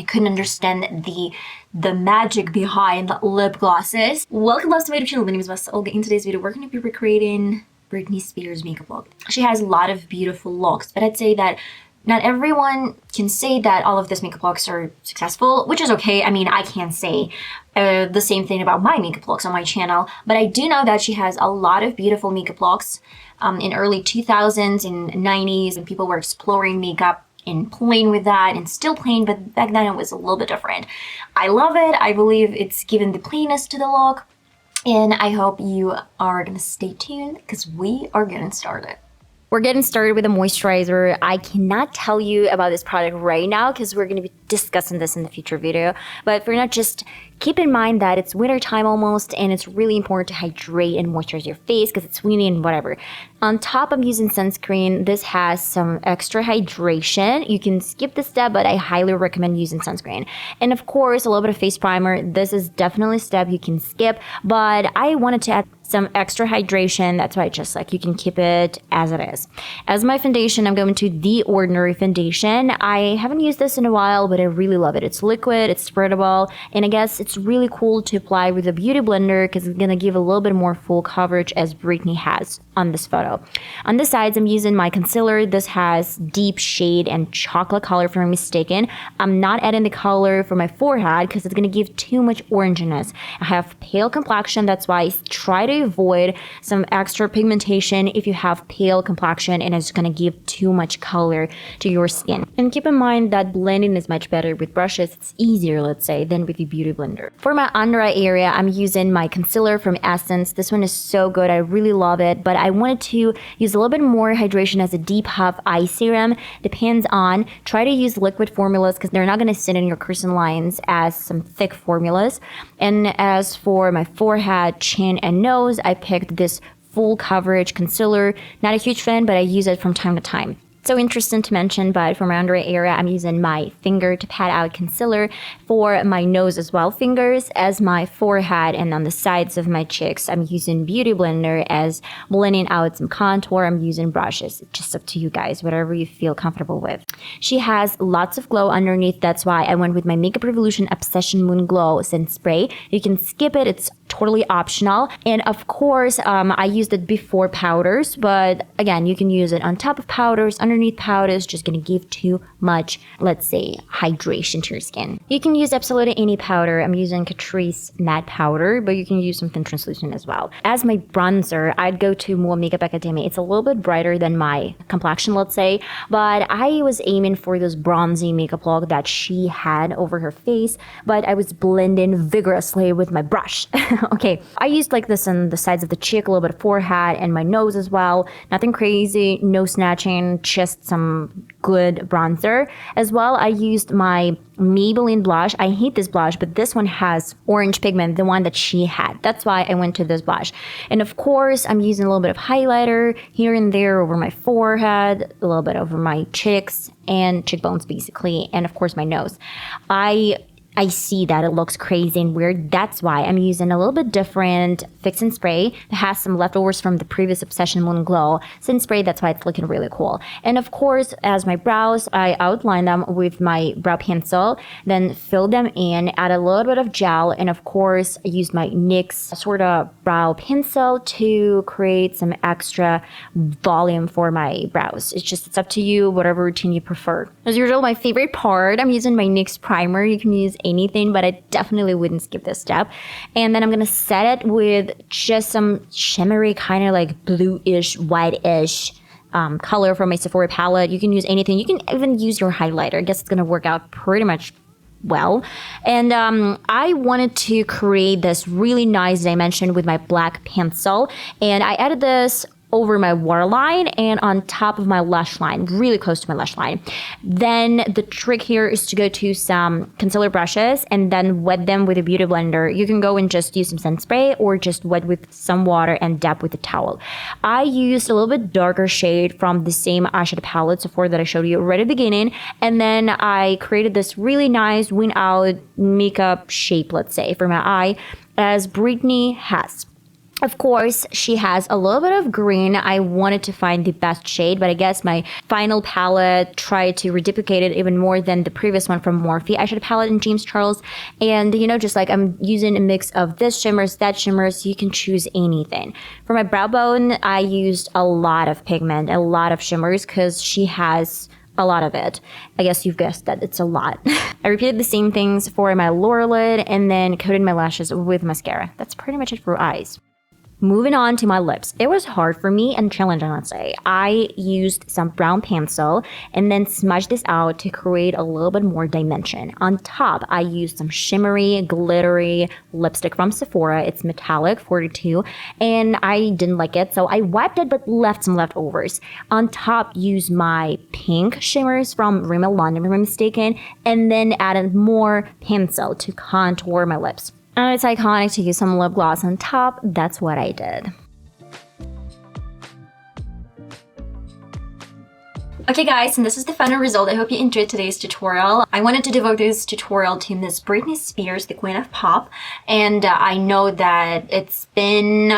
couldn't understand the magic behind lip glosses. Welcome to my YouTube channel. My name is VassaOlga. In today's video, we're going to be recreating Britney Spears makeup look. She has a lot of beautiful looks, but I'd say that not everyone can say that all of these makeup looks are successful, which is okay. I mean, I can't say the same thing about my makeup looks on my channel, but I do know that she has a lot of beautiful makeup looks in early 2000s and 90s, and people were exploring makeup and playing with that and still playing, but back then it was a little bit different. I love it. I believe it's given the plainness to the look, and I hope you are gonna stay tuned because we are getting started. We're getting started with a moisturizer. I cannot tell you about this product right now because we're going to be discussing this in the future video. But for now, just keep in mind that it's winter time almost, and it's really important to hydrate and moisturize your face because it's windy and whatever. On top, I'm using sunscreen. This has some extra hydration. You can skip this step, but I highly recommend using sunscreen. And of course, a little bit of face primer. This is definitely a step you can skip, but I wanted to add some extra hydration. That's why I just like, you can keep it as it is. As my foundation, I'm going to The Ordinary foundation. I haven't used this in a while, but I really love it. It's liquid, it's spreadable, and I guess it's really cool to apply with a beauty blender because it's going to give a little bit more full coverage as Britney has on this photo. On the sides, I'm using my concealer. This has deep shade and chocolate color, if I'm mistaken. I'm not adding the color for my forehead because it's going to give too much oranginess. I have pale complexion, that's why I try to avoid some extra pigmentation if you have pale complexion and it's going to give too much color to your skin. And keep in mind that blending is much better with brushes. It's easier, let's say, than with the beauty blender. For my under eye area, I'm using my concealer from Essence. This one is so good. I really love it, but I wanted to use a little bit more hydration as a Depuff eye serum. Depends on. Try to use liquid formulas because they're not going to sit in your crease lines as some thick formulas. And as for my forehead, chin, and nose, I picked this full coverage concealer. Not a huge fan, but I use it from time to time. So interesting to mention, but for my under eye area, I'm using my finger to pat out concealer. For my nose as well, fingers. As my forehead and on the sides of my cheeks, I'm using beauty blender as blending out some contour. I'm using brushes. It's just up to you guys, whatever you feel comfortable with. She has lots of glow underneath. That's why I went with my Makeup Revolution Obsession Moon Glow Scent Spray. You can skip it. It's totally optional. And of course, I used it before powders, but again, you can use it on top of powders, underneath powders, just gonna give too much, let's say, hydration to your skin. You can use absolutely any powder. I'm using Catrice matte powder, but you can use something translucent as well. As my bronzer, I'd go to MUA Makeup Academy. It's a little bit brighter than my complexion, let's say, but I was aiming for this bronzy makeup look that she had over her face, but I was blending vigorously with my brush. Okay, I used like this on the sides of the cheek, a little bit of forehead, and my nose as well. Nothing crazy, no snatching, just some good bronzer. As well, I used my Maybelline blush. I hate this blush, but this one has orange pigment, the one that she had. That's why I went to this blush. And of course, I'm using a little bit of highlighter here and there over my forehead, a little bit over my cheeks and cheekbones basically, and of course my nose. I see that it looks crazy and weird. That's why I'm using a little bit different fix and spray that has some leftovers from the previous Obsession Moon Glow Scent Spray. That's why it's looking really cool. And of course, as my brows, I outline them with my brow pencil, then fill them in, add a little bit of gel, and of course, I use my NYX sort of brow pencil to create some extra volume for my brows. It's up to you, whatever routine you prefer. As usual, my favorite part, I'm using my NYX primer. You can use anything, but I definitely wouldn't skip this step. And then I'm gonna set it with just some shimmery kind of like bluish, white-ish color from my Sephora palette. You can use anything. You can even use your highlighter. I guess it's gonna work out pretty much well. And I wanted to create this really nice dimension with my black pencil, and I added this over my waterline and on top of my lash line, really close to my lash line. Then the trick here is to go to some concealer brushes and then wet them with a beauty blender. You can go and just use some scent spray or just wet with some water and dab with a towel. I used a little bit darker shade from the same eyeshadow palette, Sephora, that I showed you right at the beginning, and then I created this really nice wing out makeup shape, let's say, for my eye, as Britney has. Of course, she has a little bit of green. I wanted to find the best shade, but I guess my final palette tried to reduplicate it even more than the previous one from Morphe eyeshadow palette in James Charles. And you know, just like I'm using a mix of this shimmers, that shimmers, you can choose anything. For my brow bone, I used a lot of pigment, a lot of shimmers, because she has a lot of it. I guess you've guessed that it's a lot. I repeated the same things for my lower lid and then coated my lashes with mascara. That's pretty much it for eyes. Moving on to my lips. It was hard for me and challenging, let's say. I used some brown pencil and then smudged this out to create a little bit more dimension. On top, I used some shimmery, glittery lipstick from Sephora. It's metallic 42, and I didn't like it, so I wiped it but left some leftovers. On top, used my pink shimmers from Rimmel London, if I'm mistaken, and then added more pencil to contour my lips. And it's iconic to use some lip gloss on top. That's what I did. Okay guys, and this is the final result. I hope you enjoyed today's tutorial. I wanted to devote this tutorial to Miss Britney Spears, the queen of pop. And I know that it's been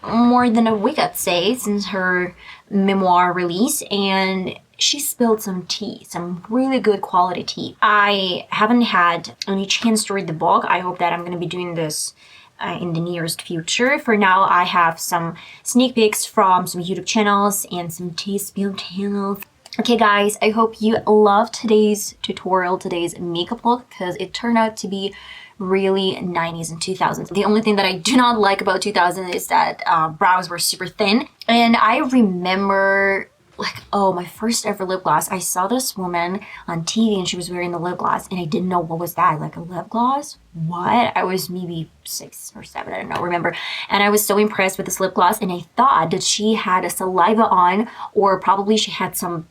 more than a week, I'd say, since her memoir release, and she spilled some tea, some really good quality tea. I haven't had any chance to read the book. I hope that I'm going to be doing this in the nearest future. For now, I have some sneak peeks from some YouTube channels and some tea spill channels. Okay guys, I hope you loved today's tutorial, today's makeup look, because it turned out to be really 90s and 2000s. The only thing that I do not like about 2000 is that brows were super thin. And I remember, like, oh, my first ever lip gloss. I saw this woman on TV and she was wearing the lip gloss and I didn't know what was that, like a lip gloss? What? I was maybe 6 or 7, I don't know, remember. And I was so impressed with this lip gloss and I thought that she had a saliva on, or probably she had some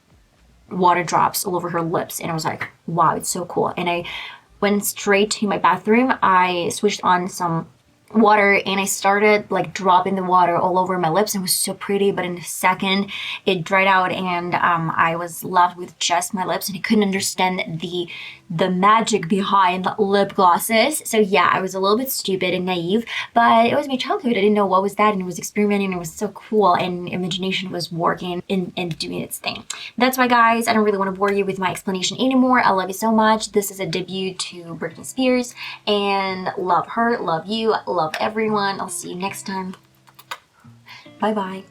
water drops all over her lips. And I was like, wow, it's so cool. And I went straight to my bathroom. I switched on some water and I started like dropping the water all over my lips. It was so pretty, but in a second it dried out and I was left with just my lips and I couldn't understand the magic behind lip glosses. So yeah, I was a little bit stupid and naive, but it was my childhood. I didn't know what was that, and it was experimenting. It was so cool and imagination was working and doing its thing. That's why guys, I don't really want to bore you with my explanation anymore. I love you so much. This is a debut to Britney Spears and love her, love you, love everyone. I'll see you next time. Bye bye.